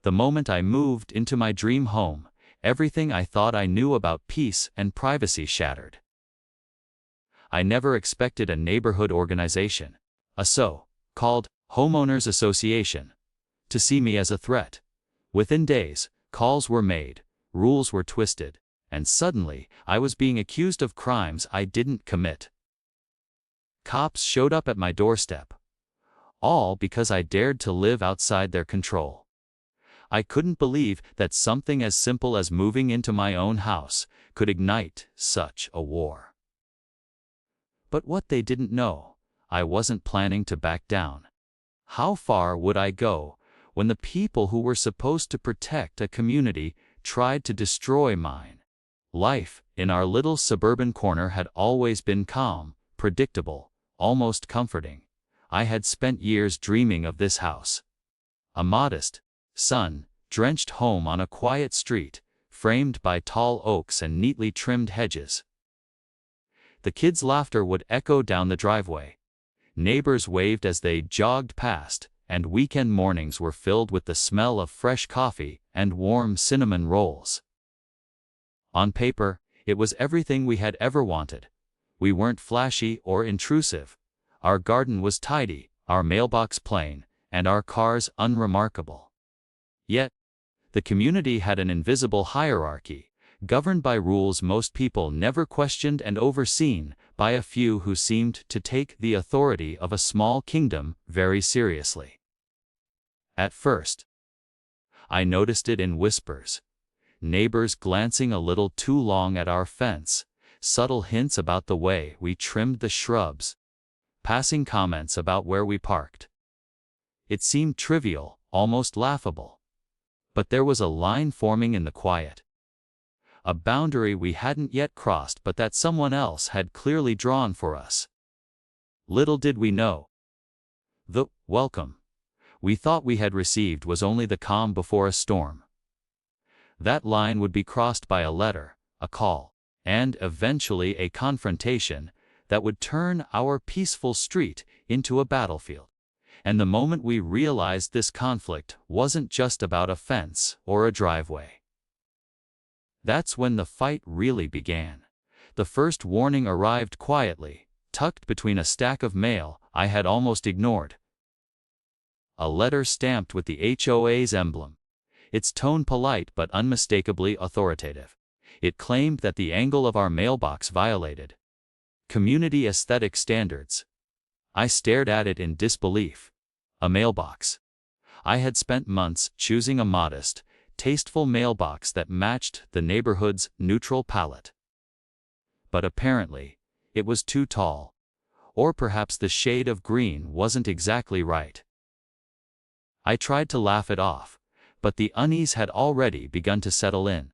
The moment I moved into my dream home, everything I thought I knew about peace and privacy shattered. I never expected a neighborhood organization, a so-called homeowners association, to see me as a threat. Within days, calls were made, rules were twisted, and suddenly, I was being accused of crimes I didn't commit. Cops showed up at my doorstep, all because I dared to live outside their control. I couldn't believe that something as simple as moving into my own house could ignite such a war. But what they didn't know, I wasn't planning to back down. How far would I go when the people who were supposed to protect a community tried to destroy mine? Life in our little suburban corner had always been calm, predictable, almost comforting. I had spent years dreaming of this house. A modest, sun-drenched home on a quiet street, framed by tall oaks and neatly trimmed hedges. The kids' laughter would echo down the driveway. Neighbors waved as they jogged past, and weekend mornings were filled with the smell of fresh coffee and warm cinnamon rolls. On paper, it was everything we had ever wanted. We weren't flashy or intrusive. Our garden was tidy, our mailbox plain, and our cars unremarkable. Yet, the community had an invisible hierarchy, governed by rules most people never questioned and overseen by a few who seemed to take the authority of a small kingdom very seriously. At first, I noticed it in whispers. Neighbors glancing a little too long at our fence, subtle hints about the way we trimmed the shrubs, passing comments about where we parked. It seemed trivial, almost laughable. But there was a line forming in the quiet. A boundary we hadn't yet crossed but that someone else had clearly drawn for us. Little did we know, the welcome we thought we had received was only the calm before a storm. That line would be crossed by a letter, a call, and eventually a confrontation that would turn our peaceful street into a battlefield. And the moment we realized this conflict wasn't just about a fence or a driveway, that's when the fight really began. The first warning arrived quietly, tucked between a stack of mail I had almost ignored. A letter stamped with the HOA's emblem, its tone polite but unmistakably authoritative. It claimed that the angle of our mailbox violated community aesthetic standards. I stared at it in disbelief. A mailbox. I had spent months choosing a modest, tasteful mailbox that matched the neighborhood's neutral palette. But apparently, it was too tall. Or perhaps the shade of green wasn't exactly right. I tried to laugh it off, but the unease had already begun to settle in.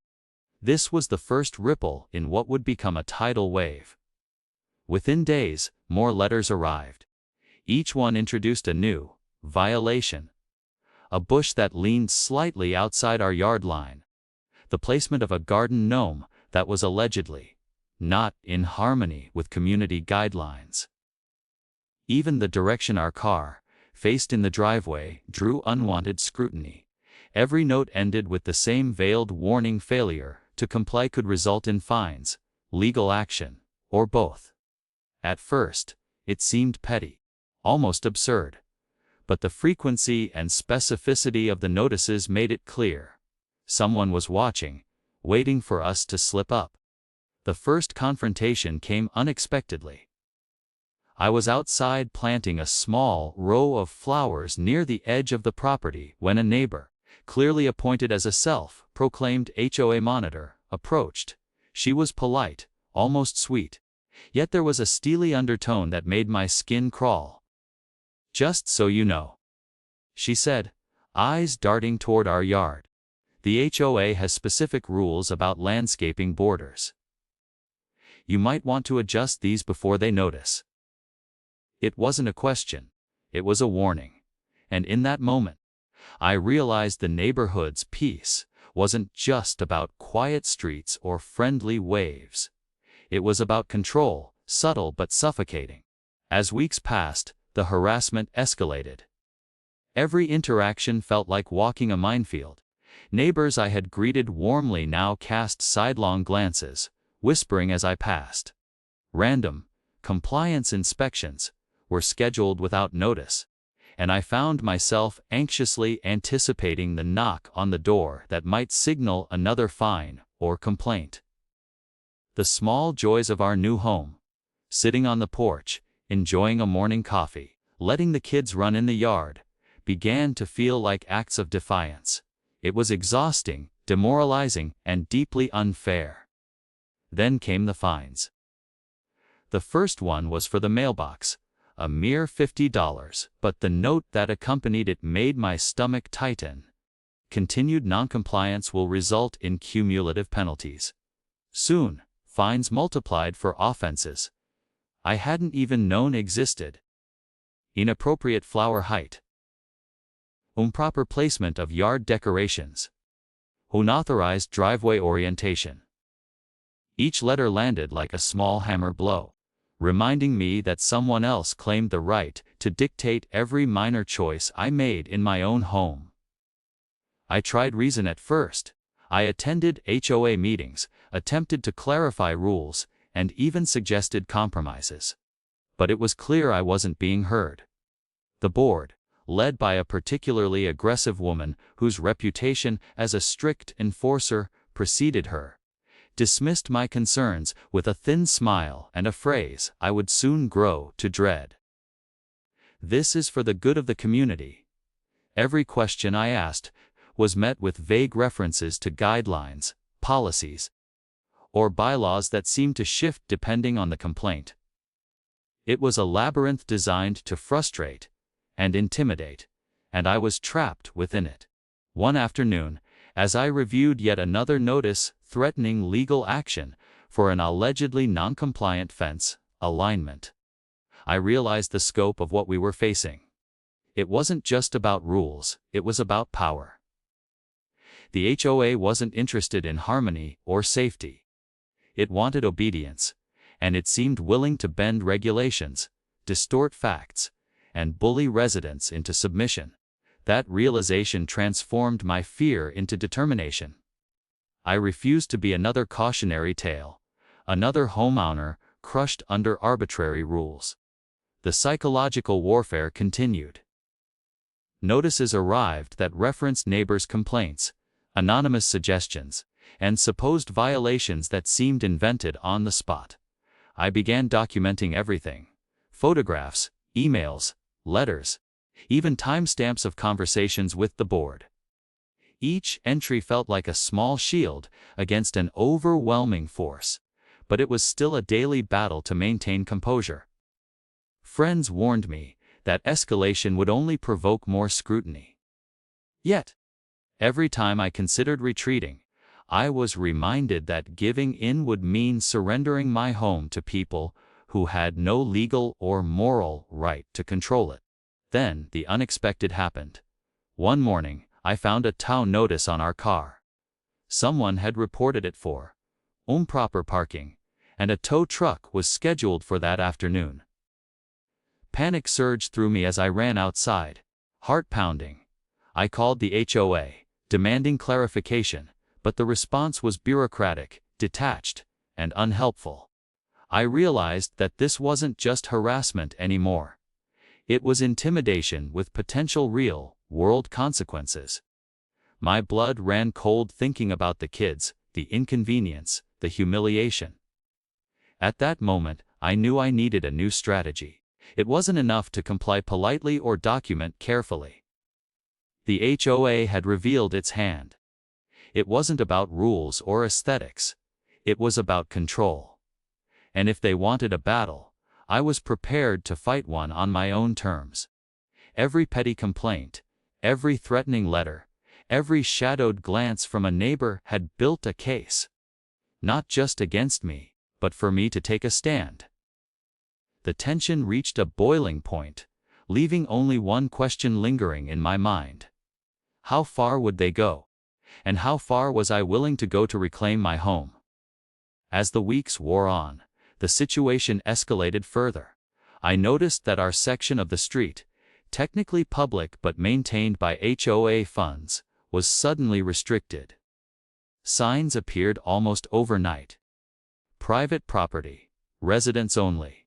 This was the first ripple in what would become a tidal wave. Within days, more letters arrived. Each one introduced a new violation. A bush that leaned slightly outside our yard line. The placement of a garden gnome that was allegedly not in harmony with community guidelines. Even the direction our car faced in the driveway drew unwanted scrutiny. Every note ended with the same veiled warning: failure to comply could result in fines, legal action, or both. At first, it seemed petty, almost absurd. But the frequency and specificity of the notices made it clear. Someone was watching, waiting for us to slip up. The first confrontation came unexpectedly. I was outside planting a small row of flowers near the edge of the property when a neighbor, clearly appointed as a self-proclaimed HOA monitor, approached. She was polite, almost sweet. Yet there was a steely undertone that made my skin crawl. "Just so you know," she said, eyes darting toward our yard. "The HOA has specific rules about landscaping borders. You might want to adjust these before they notice." It wasn't a question, it was a warning. And in that moment, I realized the neighborhood's peace wasn't just about quiet streets or friendly waves. It was about control, subtle but suffocating. As weeks passed, the harassment escalated. Every interaction felt like walking a minefield. Neighbors I had greeted warmly now cast sidelong glances, whispering as I passed. Random, compliance inspections were scheduled without notice, and I found myself anxiously anticipating the knock on the door that might signal another fine or complaint. The small joys of our new home, sitting on the porch, enjoying a morning coffee, letting the kids run in the yard, began to feel like acts of defiance. It was exhausting, demoralizing, and deeply unfair. Then came the fines. The first one was for the mailbox, a mere $50, but the note that accompanied it made my stomach tighten. Continued noncompliance will result in cumulative penalties. Soon, fines multiplied for offenses I hadn't even known existed. Inappropriate flower height. Improper placement of yard decorations. Unauthorized driveway orientation. Each letter landed like a small hammer blow, reminding me that someone else claimed the right to dictate every minor choice I made in my own home. I tried reason at first. I attended HOA meetings, attempted to clarify rules, and even suggested compromises. But it was clear I wasn't being heard. The board, led by a particularly aggressive woman whose reputation as a strict enforcer preceded her, dismissed my concerns with a thin smile and a phrase I would soon grow to dread. "This is for the good of the community." Every question I asked was met with vague references to guidelines, policies, or bylaws that seemed to shift depending on the complaint. It was a labyrinth designed to frustrate and intimidate, and I was trapped within it. One afternoon, as I reviewed yet another notice threatening legal action for an allegedly noncompliant fence alignment, I realized the scope of what we were facing. It wasn't just about rules, it was about power. The HOA wasn't interested in harmony or safety. It wanted obedience, and it seemed willing to bend regulations, distort facts, and bully residents into submission. That realization transformed my fear into determination. I refused to be another cautionary tale, another homeowner crushed under arbitrary rules. The psychological warfare continued. Notices arrived that referenced neighbors' complaints, anonymous suggestions, and supposed violations that seemed invented on the spot. I began documenting everything: photographs, emails, letters, even timestamps of conversations with the board. Each entry felt like a small shield against an overwhelming force, but it was still a daily battle to maintain composure. Friends warned me that escalation would only provoke more scrutiny. Yet, every time I considered retreating, I was reminded that giving in would mean surrendering my home to people who had no legal or moral right to control it. Then the unexpected happened. One morning, I found a tow notice on our car. Someone had reported it for improper parking, and a tow truck was scheduled for that afternoon. Panic surged through me as I ran outside, heart pounding. I called the HOA, demanding clarification, but the response was bureaucratic, detached, and unhelpful. I realized that this wasn't just harassment anymore. It was intimidation with potential real-world consequences. My blood ran cold thinking about the kids, the inconvenience, the humiliation. At that moment, I knew I needed a new strategy. It wasn't enough to comply politely or document carefully. The HOA had revealed its hand. It wasn't about rules or aesthetics. It was about control. And if they wanted a battle, I was prepared to fight one on my own terms. Every petty complaint, every threatening letter, every shadowed glance from a neighbor had built a case. Not just against me, but for me to take a stand. The tension reached a boiling point, leaving only one question lingering in my mind. How far would they go? And how far was I willing to go to reclaim my home? As the weeks wore on, the situation escalated further. I noticed that our section of the street, technically public but maintained by HOA funds, was suddenly restricted. Signs appeared almost overnight. Private property, residents only.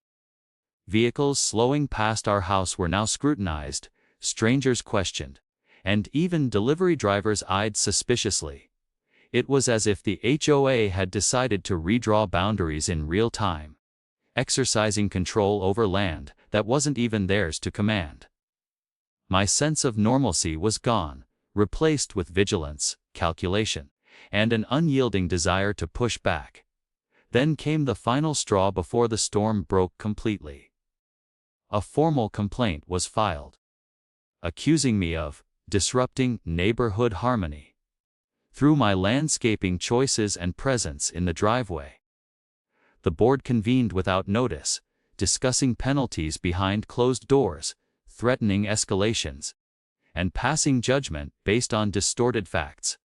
Vehicles slowing past our house were now scrutinized, strangers questioned, and even delivery drivers eyed suspiciously. It was as if the HOA had decided to redraw boundaries in real time, exercising control over land that wasn't even theirs to command. My sense of normalcy was gone, replaced with vigilance, calculation, and an unyielding desire to push back. Then came the final straw before the storm broke completely. A formal complaint was filed, accusing me of disrupting neighborhood harmony through my landscaping choices and presence in the driveway. The board convened without notice, discussing penalties behind closed doors, threatening escalations, and passing judgment based on distorted facts.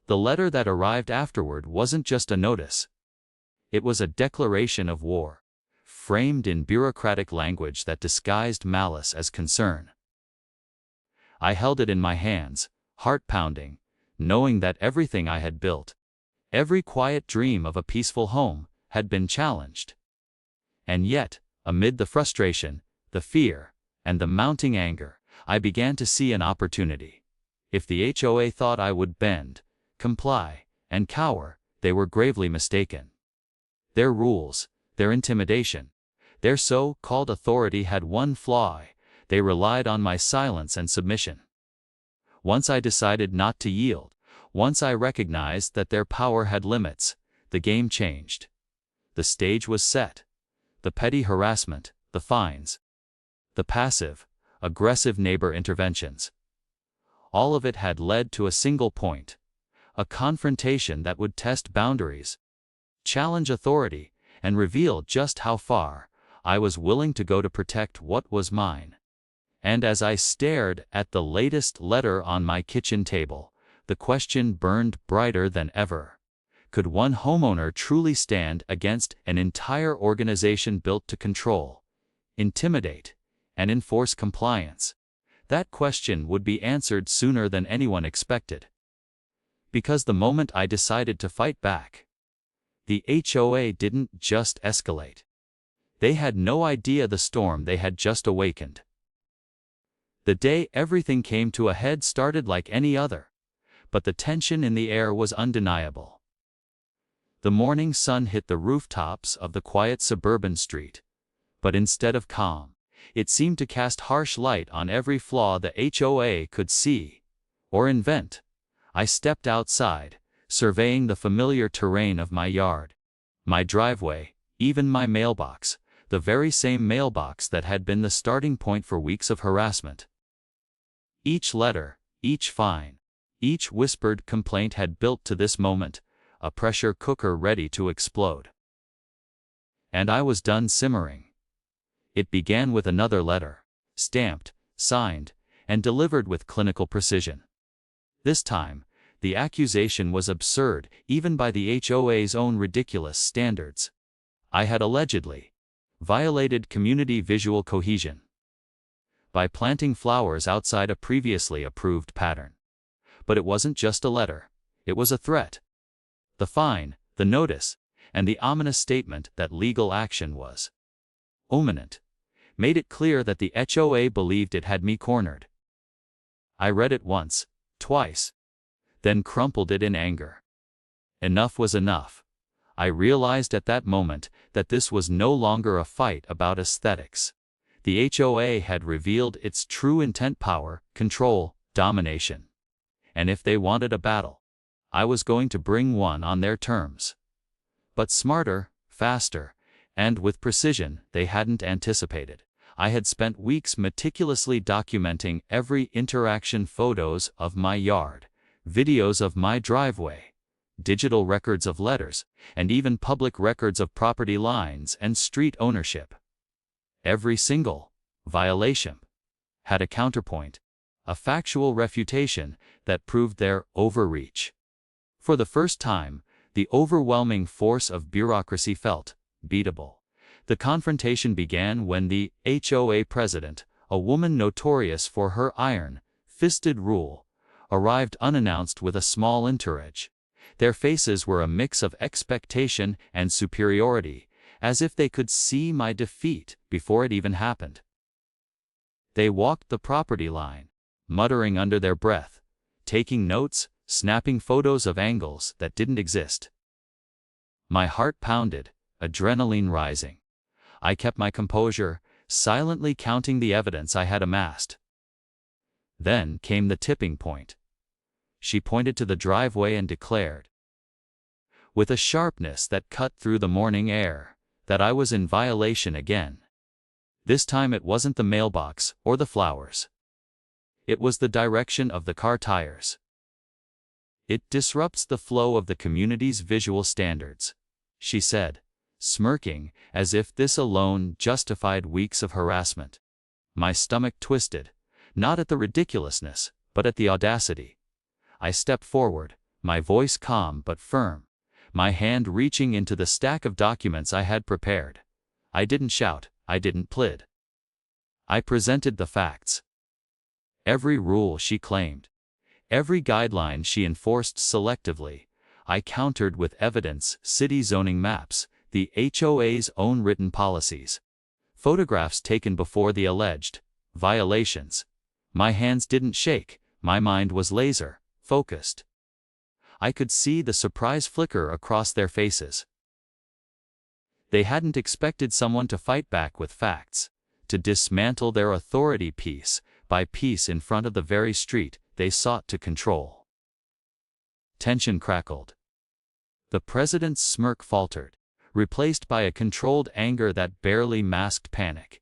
The letter that arrived afterward wasn't just a notice. It was a declaration of war, framed in bureaucratic language that disguised malice as concern. I held it in my hands, heart pounding, knowing that everything I had built, every quiet dream of a peaceful home, had been challenged. And yet, amid the frustration, the fear, and the mounting anger, I began to see an opportunity. If the HOA thought I would bend, comply, and cower, they were gravely mistaken. Their rules, their intimidation, their so-called authority had one flaw: they relied on my silence and submission. Once I decided not to yield, once I recognized that their power had limits, the game changed. The stage was set. The petty harassment, the fines, the passive, aggressive neighbor interventions. All of it had led to a single point: a confrontation that would test boundaries, challenge authority, and reveal just how far I was willing to go to protect what was mine. And as I stared at the latest letter on my kitchen table, the question burned brighter than ever. Could one homeowner truly stand against an entire organization built to control, intimidate, and enforce compliance? That question would be answered sooner than anyone expected. Because the moment I decided to fight back, the HOA didn't just escalate. They had no idea the storm they had just awakened. The day everything came to a head started like any other, but the tension in the air was undeniable. The morning sun hit the rooftops of the quiet suburban street, but instead of calm, it seemed to cast harsh light on every flaw the HOA could see or invent. I stepped outside, surveying the familiar terrain of my yard, my driveway, even my mailbox, the very same mailbox that had been the starting point for weeks of harassment. Each letter, each fine, each whispered complaint had built to this moment, a pressure cooker ready to explode. And I was done simmering. It began with another letter, stamped, signed, and delivered with clinical precision. This time, the accusation was absurd even by the HOA's own ridiculous standards. I had allegedly violated community visual cohesion by planting flowers outside a previously approved pattern. But it wasn't just a letter, it was a threat. The fine, the notice, and the ominous statement that legal action was imminent made it clear that the HOA believed it had me cornered. I read it once, twice, then crumpled it in anger. Enough was enough. I realized at that moment that this was no longer a fight about aesthetics. The HOA had revealed its true intent: power, control, domination. And if they wanted a battle, I was going to bring one on their terms. But smarter, faster, and with precision they hadn't anticipated. I had spent weeks meticulously documenting every interaction: photos of my yard, videos of my driveway, digital records of letters, and even public records of property lines and street ownership. Every single violation had a counterpoint, a factual refutation that proved their overreach. For the first time, the overwhelming force of bureaucracy felt beatable. The confrontation began when the HOA president, a woman notorious for her iron-fisted rule, arrived unannounced with a small entourage. Their faces were a mix of expectation and superiority, as if they could see my defeat before it even happened. They walked the property line, muttering under their breath, taking notes, snapping photos of angles that didn't exist. My heart pounded, adrenaline rising. I kept my composure, silently counting the evidence I had amassed. Then came the tipping point. She pointed to the driveway and declared, with a sharpness that cut through the morning air, that I was in violation again. This time it wasn't the mailbox or the flowers. It was the direction of the car tires. It disrupts the flow of the community's visual standards, she said, smirking, as if this alone justified weeks of harassment. My stomach twisted, not at the ridiculousness, but at the audacity. I stepped forward, my voice calm but firm, my hand reaching into the stack of documents I had prepared. I didn't shout, I didn't plead. I presented the facts. Every rule she claimed, every guideline she enforced selectively, I countered with evidence: city zoning maps, the HOA's own written policies, photographs taken before the alleged violations. My hands didn't shake, my mind was laser-focused. I could see the surprise flicker across their faces. They hadn't expected someone to fight back with facts, to dismantle their authority piece by piece in front of the very street they sought to control. Tension crackled. The president's smirk faltered, replaced by a controlled anger that barely masked panic.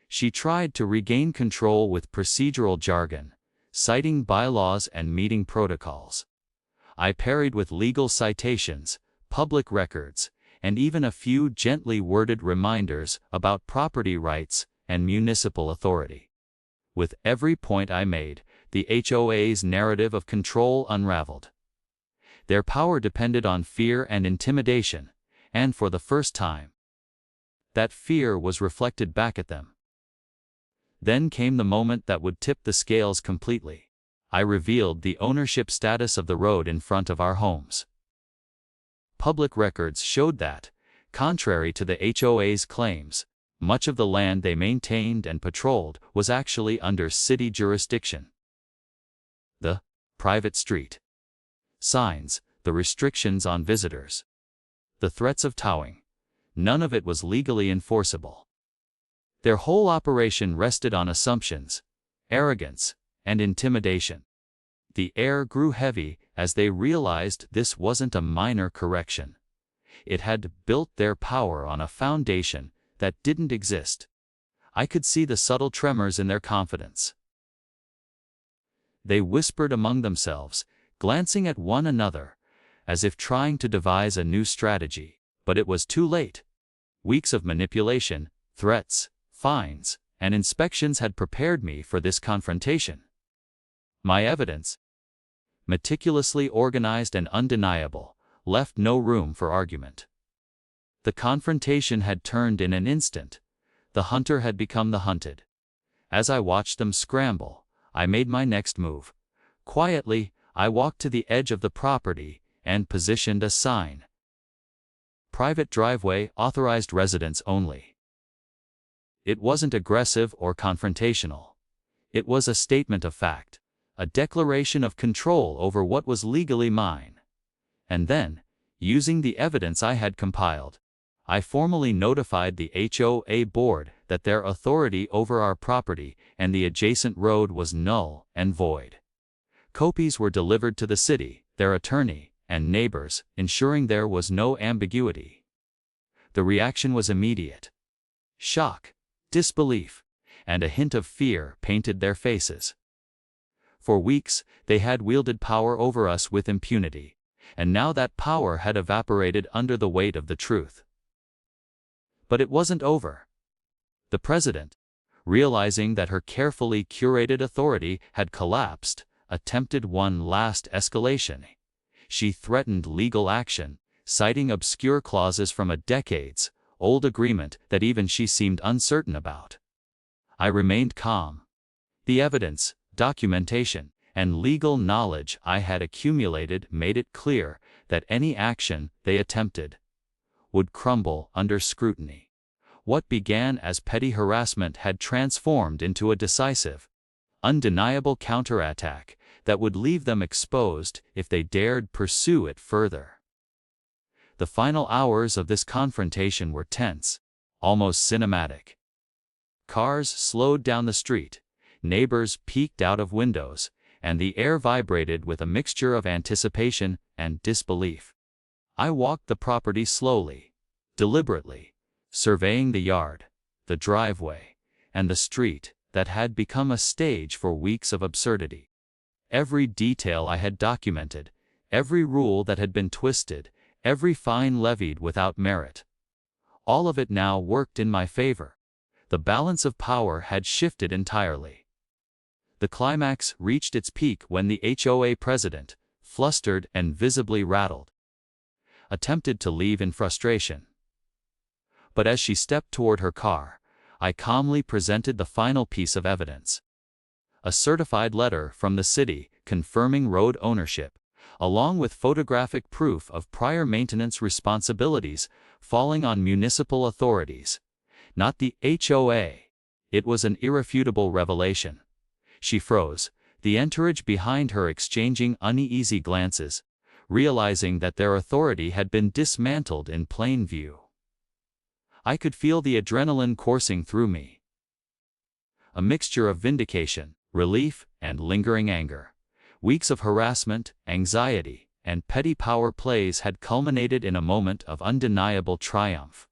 She tried to regain control with procedural jargon, citing bylaws and meeting protocols. I parried with legal citations, public records, and even a few gently worded reminders about property rights and municipal authority. With every point I made, the HOA's narrative of control unraveled. Their power depended on fear and intimidation, and for the first time, that fear was reflected back at them. Then came the moment that would tip the scales completely. I revealed the ownership status of the road in front of our homes. Public records showed that, contrary to the HOA's claims, much of the land they maintained and patrolled was actually under city jurisdiction. The private street signs, the restrictions on visitors, the threats of towing, none of it was legally enforceable. Their whole operation rested on assumptions, arrogance, and intimidation. The air grew heavy as they realized this wasn't a minor correction. It had built their power on a foundation that didn't exist. I could see the subtle tremors in their confidence. They whispered among themselves, glancing at one another, as if trying to devise a new strategy, but it was too late. Weeks of manipulation, threats, fines, and inspections had prepared me for this confrontation. My evidence, meticulously organized and undeniable, left no room for argument. The confrontation had turned in an instant. The hunter had become the hunted. As I watched them scramble, I made my next move. Quietly, I walked to the edge of the property and positioned a sign. Private driveway, authorized residents only. It wasn't aggressive or confrontational. It was a statement of fact, a declaration of control over what was legally mine. And then, using the evidence I had compiled, I formally notified the HOA board that their authority over our property and the adjacent road was null and void. Copies were delivered to the city, their attorney, and neighbors, ensuring there was no ambiguity. The reaction was immediate. Shock, disbelief, and a hint of fear painted their faces. For weeks, they had wielded power over us with impunity, and now that power had evaporated under the weight of the truth. But it wasn't over. The president, realizing that her carefully curated authority had collapsed, attempted one last escalation. She threatened legal action, citing obscure clauses from a decades-old agreement that even she seemed uncertain about. I remained calm. The evidence, documentation, and legal knowledge I had accumulated made it clear that any action they attempted would crumble under scrutiny. What began as petty harassment had transformed into a decisive, undeniable counterattack that would leave them exposed if they dared pursue it further. The final hours of this confrontation were tense, almost cinematic. Cars slowed down the street, neighbors peeked out of windows, and the air vibrated with a mixture of anticipation and disbelief. I walked the property slowly, deliberately, surveying the yard, the driveway, and the street that had become a stage for weeks of absurdity. Every detail I had documented, every rule that had been twisted, every fine levied without merit. All of it now worked in my favor. The balance of power had shifted entirely. The climax reached its peak when the HOA president, flustered and visibly rattled, attempted to leave in frustration. But as she stepped toward her car, I calmly presented the final piece of evidence. A certified letter from the city confirming road ownership, along with photographic proof of prior maintenance responsibilities falling on municipal authorities, not the HOA. It was an irrefutable revelation. She froze, the entourage behind her exchanging uneasy glances, realizing that their authority had been dismantled in plain view. I could feel the adrenaline coursing through me. A mixture of vindication, relief, and lingering anger. Weeks of harassment, anxiety, and petty power plays had culminated in a moment of undeniable triumph.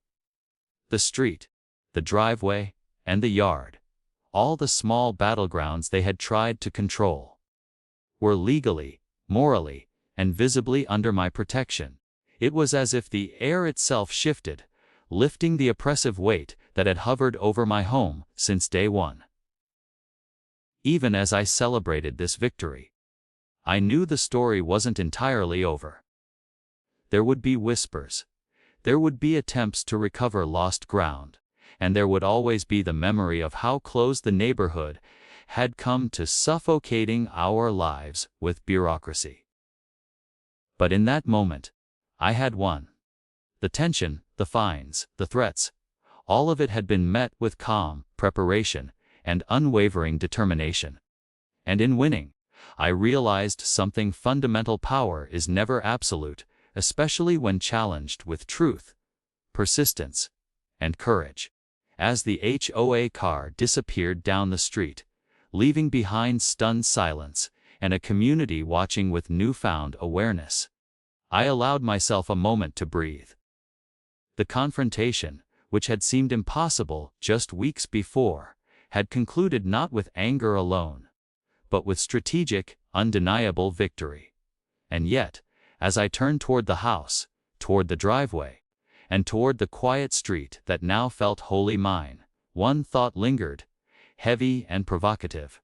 The street, the driveway, and the yard, all the small battlegrounds they had tried to control, were legally, morally, and visibly under my protection. It was as if the air itself shifted, lifting the oppressive weight that had hovered over my home since day one. Even as I celebrated this victory, I knew the story wasn't entirely over. There would be whispers. There would be attempts to recover lost ground, and there would always be the memory of how close the neighborhood had come to suffocating our lives with bureaucracy. But in that moment, I had won. The tension, the fines, the threats, all of it had been met with calm, preparation, and unwavering determination. And in winning, I realized something fundamental: power is never absolute, especially when challenged with truth, persistence, and courage. As the HOA car disappeared down the street, leaving behind stunned silence and a community watching with newfound awareness, I allowed myself a moment to breathe. The confrontation, which had seemed impossible just weeks before, had concluded not with anger alone, but with strategic, undeniable victory. And yet, as I turned toward the house, toward the driveway, and toward the quiet street that now felt wholly mine, one thought lingered, heavy and provocative.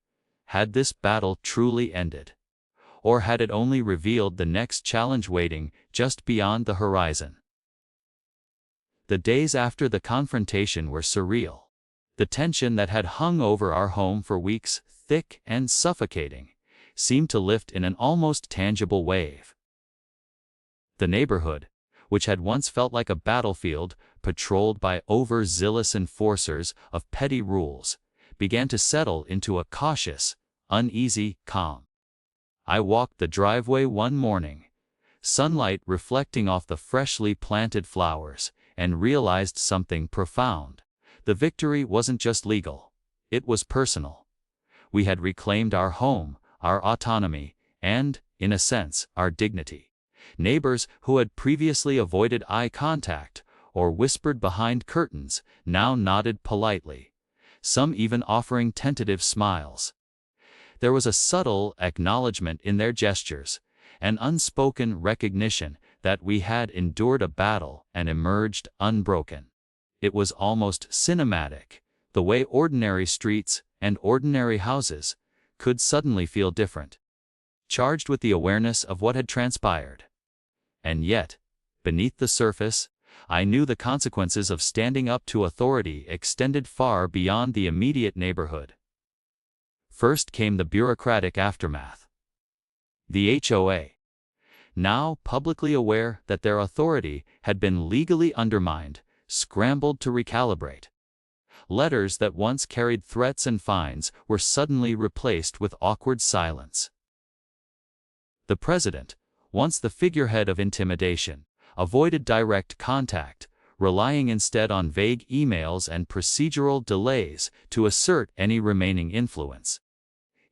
Had this battle truly ended? Or had it only revealed the next challenge waiting just beyond the horizon? The days after the confrontation were surreal. The tension that had hung over our home for weeks, thick and suffocating, seemed to lift in an almost tangible wave. The neighborhood, which had once felt like a battlefield patrolled by overzealous enforcers of petty rules, began to settle into a cautious, uneasy calm. I walked the driveway one morning, sunlight reflecting off the freshly planted flowers, and realized something profound. The victory wasn't just legal, it was personal. We had reclaimed our home, our autonomy, and, in a sense, our dignity. Neighbors who had previously avoided eye contact or whispered behind curtains now nodded politely, some even offering tentative smiles. There was a subtle acknowledgement in their gestures, an unspoken recognition that we had endured a battle and emerged unbroken. It was almost cinematic, the way ordinary streets and ordinary houses could suddenly feel different, charged with the awareness of what had transpired. And yet, beneath the surface, I knew the consequences of standing up to authority extended far beyond the immediate neighborhood. First came the bureaucratic aftermath. The HOA, now publicly aware that their authority had been legally undermined, scrambled to recalibrate. Letters that once carried threats and fines were suddenly replaced with awkward silence. The president, once the figurehead of intimidation, avoided direct contact, relying instead on vague emails and procedural delays to assert any remaining influence.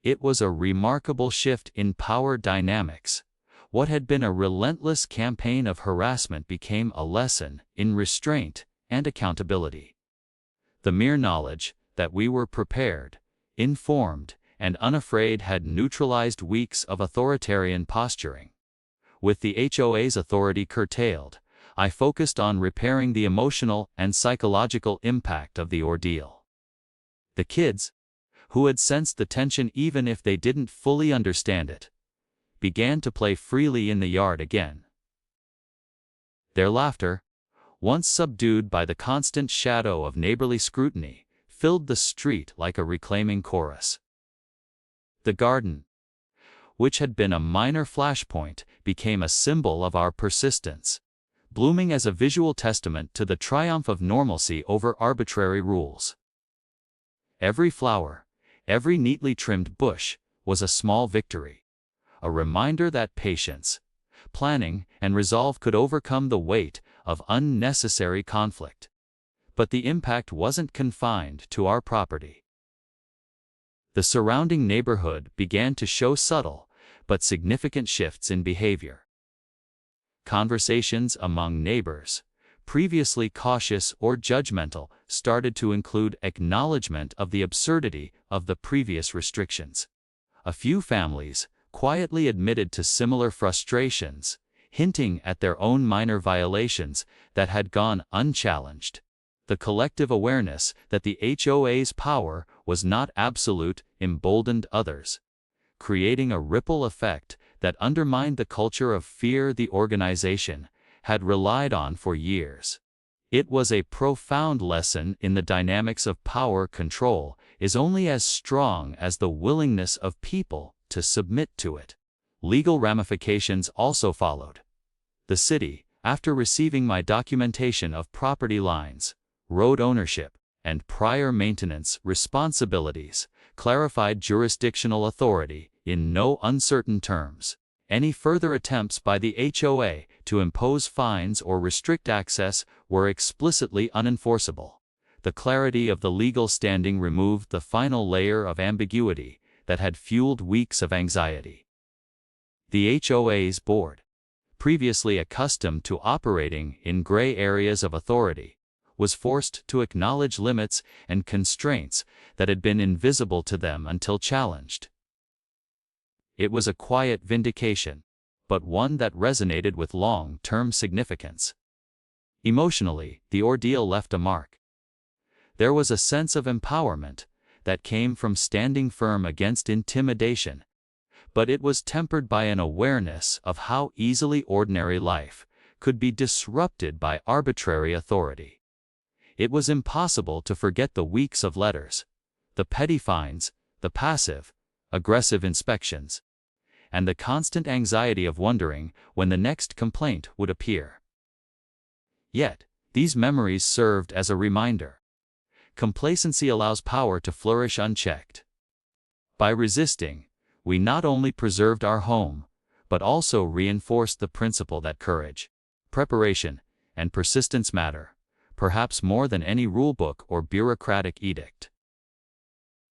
It was a remarkable shift in power dynamics. What had been a relentless campaign of harassment became a lesson in restraint and accountability. The mere knowledge that we were prepared, informed, and unafraid had neutralized weeks of authoritarian posturing. With the HOA's authority curtailed, I focused on repairing the emotional and psychological impact of the ordeal. The kids, who had sensed the tension even if they didn't fully understand it, began to play freely in the yard again. Their laughter, once subdued by the constant shadow of neighborly scrutiny, filled the street like a reclaiming chorus. The garden, which had been a minor flashpoint, became a symbol of our persistence, blooming as a visual testament to the triumph of normalcy over arbitrary rules. Every flower, every neatly trimmed bush, was a small victory, a reminder that patience, planning, and resolve could overcome the weight of unnecessary conflict. But the impact wasn't confined to our property. The surrounding neighborhood began to show subtle but significant shifts in behavior. Conversations among neighbors, previously cautious or judgmental, started to include acknowledgement of the absurdity of the previous restrictions. A few families quietly admitted to similar frustrations, hinting at their own minor violations that had gone unchallenged. The collective awareness that the HOA's power was not absolute emboldened others, creating a ripple effect that undermined the culture of fear the organization had relied on for years. It was a profound lesson in the dynamics of power. Control is only as strong as the willingness of people to submit to it. Legal ramifications also followed. The city, after receiving my documentation of property lines, road ownership, and prior maintenance responsibilities, clarified jurisdictional authority in no uncertain terms. Any further attempts by the HOA to impose fines or restrict access were explicitly unenforceable. The clarity of the legal standing removed the final layer of ambiguity that had fueled weeks of anxiety. The HOA's board, previously accustomed to operating in gray areas of authority, was forced to acknowledge limits and constraints that had been invisible to them until challenged. It was a quiet vindication, but one that resonated with long-term significance. Emotionally, the ordeal left a mark. There was a sense of empowerment that came from standing firm against intimidation, but it was tempered by an awareness of how easily ordinary life could be disrupted by arbitrary authority. It was impossible to forget the weeks of letters, the petty fines, the passive, aggressive inspections, and the constant anxiety of wondering when the next complaint would appear. Yet, these memories served as a reminder. Complacency allows power to flourish unchecked. By resisting, we not only preserved our home, but also reinforced the principle that courage, preparation, and persistence matter, perhaps more than any rulebook or bureaucratic edict.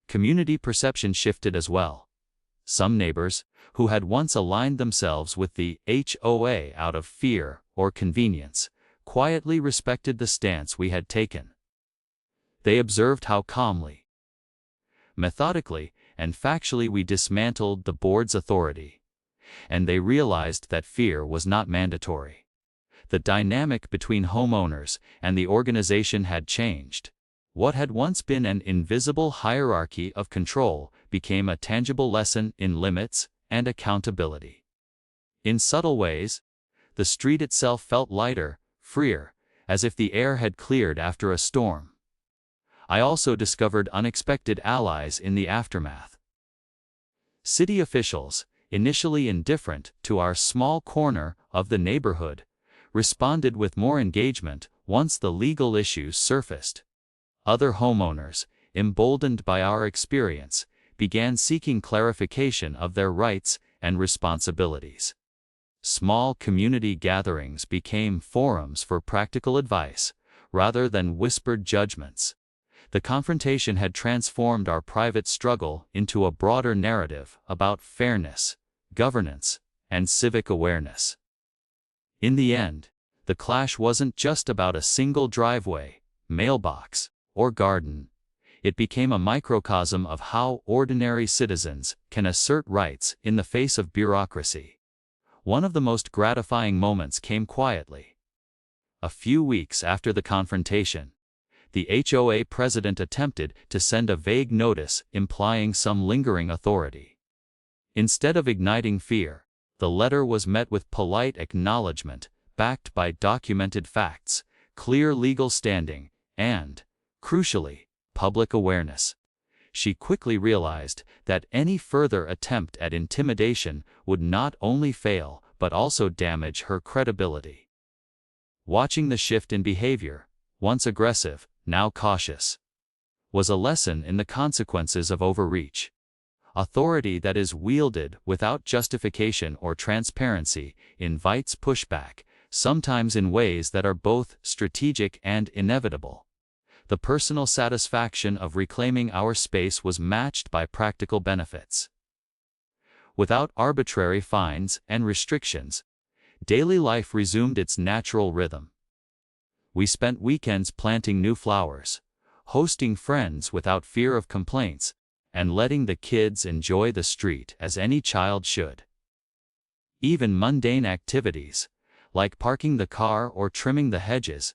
Community perception shifted as well. Some neighbors, who had once aligned themselves with the HOA out of fear or convenience, quietly respected the stance we had taken. They observed how calmly, methodically, and factually we dismantled the board's authority, and they realized that fear was not mandatory. The dynamic between homeowners and the organization had changed. What had once been an invisible hierarchy of control became a tangible lesson in limits and accountability. In subtle ways, the street itself felt lighter, freer, as if the air had cleared after a storm. I also discovered unexpected allies in the aftermath. City officials, initially indifferent to our small corner of the neighborhood, responded with more engagement once the legal issues surfaced. Other homeowners, emboldened by our experience, began seeking clarification of their rights and responsibilities. Small community gatherings became forums for practical advice, rather than whispered judgments. The confrontation had transformed our private struggle into a broader narrative about fairness, governance, and civic awareness. In the end, the clash wasn't just about a single driveway, mailbox, or garden. It became a microcosm of how ordinary citizens can assert rights in the face of bureaucracy. One of the most gratifying moments came quietly. A few weeks after the confrontation, the HOA president attempted to send a vague notice implying some lingering authority. Instead of igniting fear, the letter was met with polite acknowledgement, backed by documented facts, clear legal standing, and, crucially, public awareness. She quickly realized that any further attempt at intimidation would not only fail but also damage her credibility. Watching the shift in behavior, once aggressive, now cautious, was a lesson in the consequences of overreach. Authority that is wielded without justification or transparency invites pushback, sometimes in ways that are both strategic and inevitable. The personal satisfaction of reclaiming our space was matched by practical benefits. Without arbitrary fines and restrictions, daily life resumed its natural rhythm. We spent weekends planting new flowers, hosting friends without fear of complaints, and letting the kids enjoy the street as any child should. Even mundane activities, like parking the car or trimming the hedges,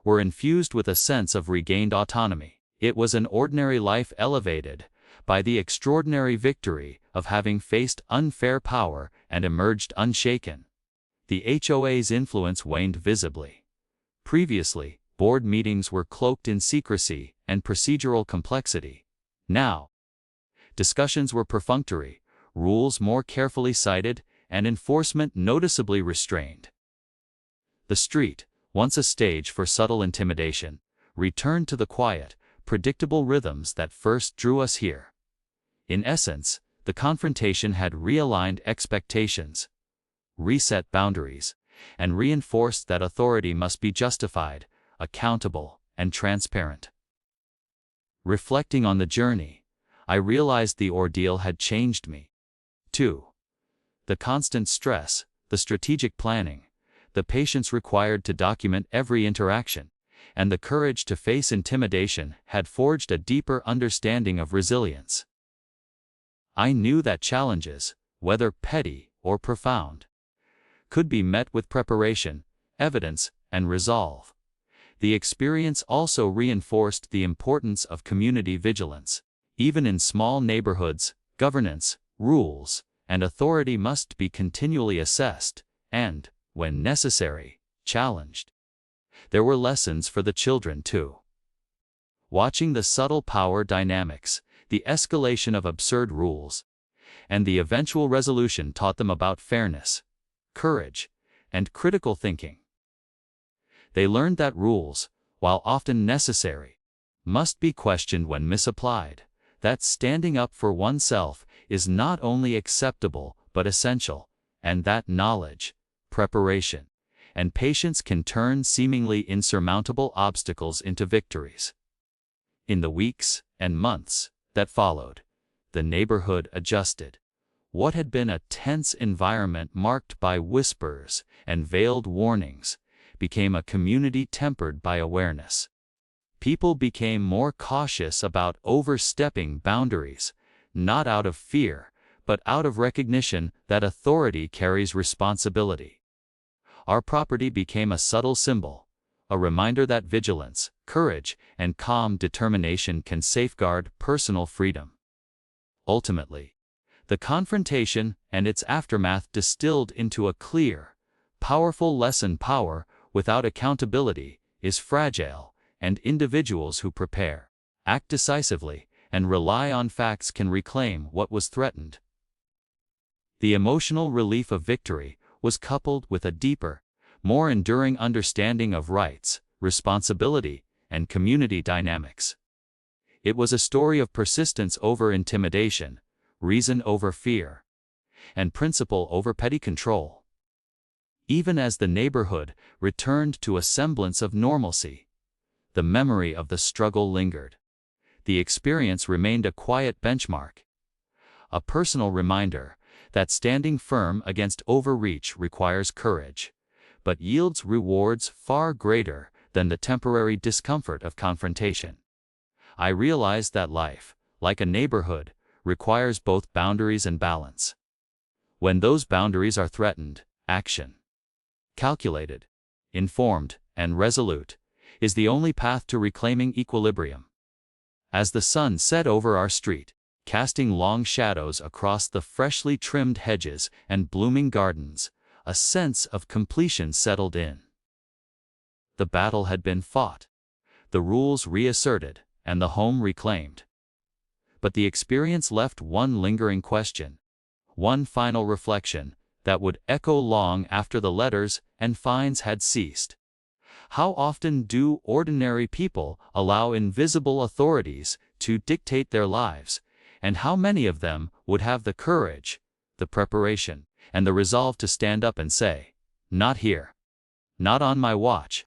were infused with a sense of regained autonomy. It was an ordinary life elevated by the extraordinary victory of having faced unfair power and emerged unshaken. The HOA's influence waned visibly. Previously, board meetings were cloaked in secrecy and procedural complexity. Now, discussions were perfunctory, rules more carefully cited, and enforcement noticeably restrained. The street, once a stage for subtle intimidation, returned to the quiet, predictable rhythms that first drew us here. In essence, the confrontation had realigned expectations, reset boundaries, and reinforced that authority must be justified, accountable, and transparent. Reflecting on the journey, I realized the ordeal had changed me. 2. The constant stress, the strategic planning, the patience required to document every interaction, and the courage to face intimidation had forged a deeper understanding of resilience. I knew that challenges, whether petty or profound, could be met with preparation, evidence, and resolve. The experience also reinforced the importance of community vigilance. Even in small neighborhoods, governance, rules, and authority must be continually assessed, and, when necessary, challenged. There were lessons for the children too. Watching the subtle power dynamics, the escalation of absurd rules, and the eventual resolution taught them about fairness, courage, and critical thinking. They learned that rules, while often necessary, must be questioned when misapplied, that standing up for oneself is not only acceptable but essential, and that knowledge, preparation, and patience can turn seemingly insurmountable obstacles into victories. In the weeks and months that followed, the neighborhood adjusted. What had been a tense environment marked by whispers and veiled warnings became a community tempered by awareness. People became more cautious about overstepping boundaries, not out of fear, but out of recognition that authority carries responsibility. Our property became a subtle symbol, a reminder that vigilance, courage, and calm determination can safeguard personal freedom. Ultimately, the confrontation and its aftermath distilled into a clear, powerful lesson: power, without accountability, is fragile, and individuals who prepare, act decisively, and rely on facts can reclaim what was threatened. The emotional relief of victory was coupled with a deeper, more enduring understanding of rights, responsibility, and community dynamics. It was a story of persistence over intimidation, reason over fear, and principle over petty control. Even as the neighborhood returned to a semblance of normalcy, the memory of the struggle lingered. The experience remained a quiet benchmark, a personal reminder that standing firm against overreach requires courage, but yields rewards far greater than the temporary discomfort of confrontation. I realized that life, like a neighborhood, requires both boundaries and balance. When those boundaries are threatened, action, calculated, informed, and resolute, is the only path to reclaiming equilibrium. As the sun set over our street, casting long shadows across the freshly trimmed hedges and blooming gardens, a sense of completion settled in. The battle had been fought, the rules reasserted, and the home reclaimed. But the experience left one lingering question, one final reflection that would echo long after the letters and fines had ceased. How often do ordinary people allow invisible authorities to dictate their lives, and how many of them would have the courage, the preparation, and the resolve to stand up and say, "Not here. Not on my watch"?